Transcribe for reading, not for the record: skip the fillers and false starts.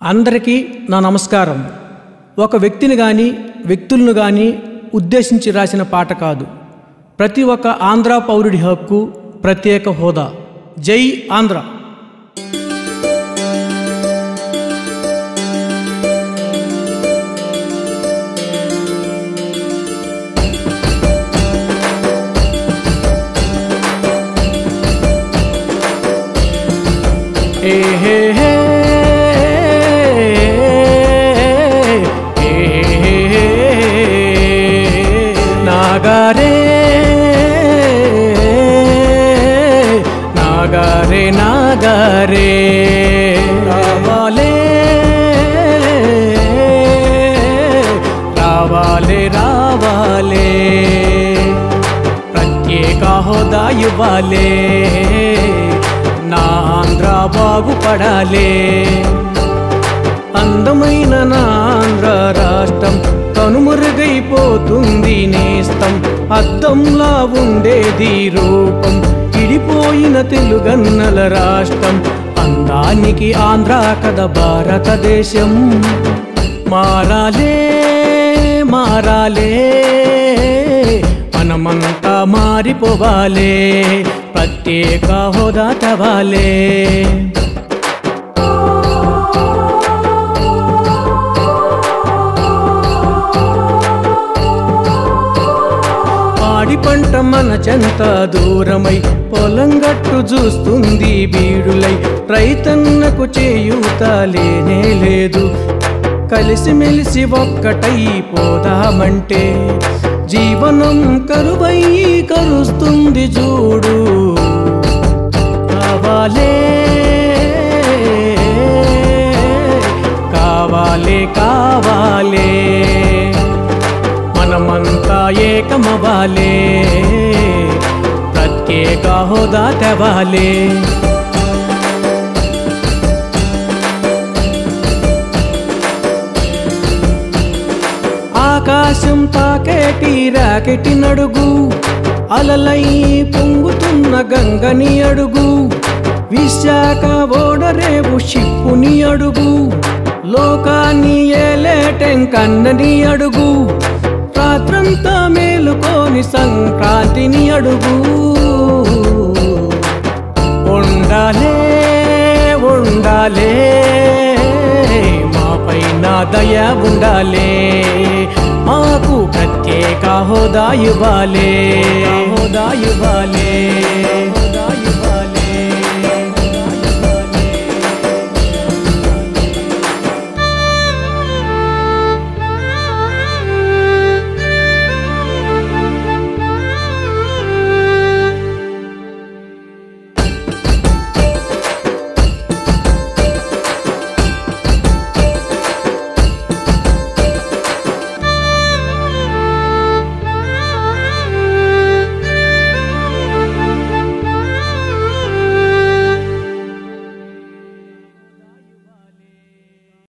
అందరికీ నా నమస్కారం. ఒక వ్యక్తిని గాని వ్యక్తులను గాని ఉద్దేశించి రాసిన పాట కాదు. ప్రతి ఒక్క ఆంధ్ర పౌరుడి హక్కు ప్రత్యేక హోదా. జై ఆంధ్ర. నాగారే నాగారే నాగారే రావాలే రావాలే రావాలే ప్రత్యేక హోదా ఇవ్వాలే నా ఆంధ్ర బాగుపడాలే. అందమైన నా ఆంధ్ర రాష్ట్రం కనుమరుగైపోతుంది నేస్తం. అద్దంలా ఉండేది రూపం ఇడిపోయిన తెలుగన్నల రాష్ట్రం. అందానికి ఆంధ్ర కథ భారతదేశం. మారాలే మారాలే మనమంతా మారిపోవాలే. ప్రత్యేక హోదా తవాలే. పాడి పంట మన చెంత దూరమై పొలంగట్టు చూస్తుంది బీడులై. రైతన్నకు చేయూత లేనే లేదు. కలిసిమెలిసి ఒక్కటై పోదామంటే జీవనం కరువై కరుస్తుంది చూడు. కావాలే కావాలే కావాలే మనమంతా ఏకమవ్వాలే. ప్రత్యేక హోదా తేవాలే. ఆకాశం తాకేటి రాకెటి నడుగు. అలలై పొంగుతున్న గంగని అడుగు. విశాఖ ఓడరేవు షిప్పుని అడుగు. లోకాన్ని ఏలేటెంకన్నని అడుగు. రాత్రంతా మేలుకోని సంక్రాంతిని అడుగు. ఉండాలే ఉండాలే మాపైన దయ ఉండాలే. మాకు ప్రత్యేక హోదా ఇవ్వాలే. హోదా ఇవ్వాలే.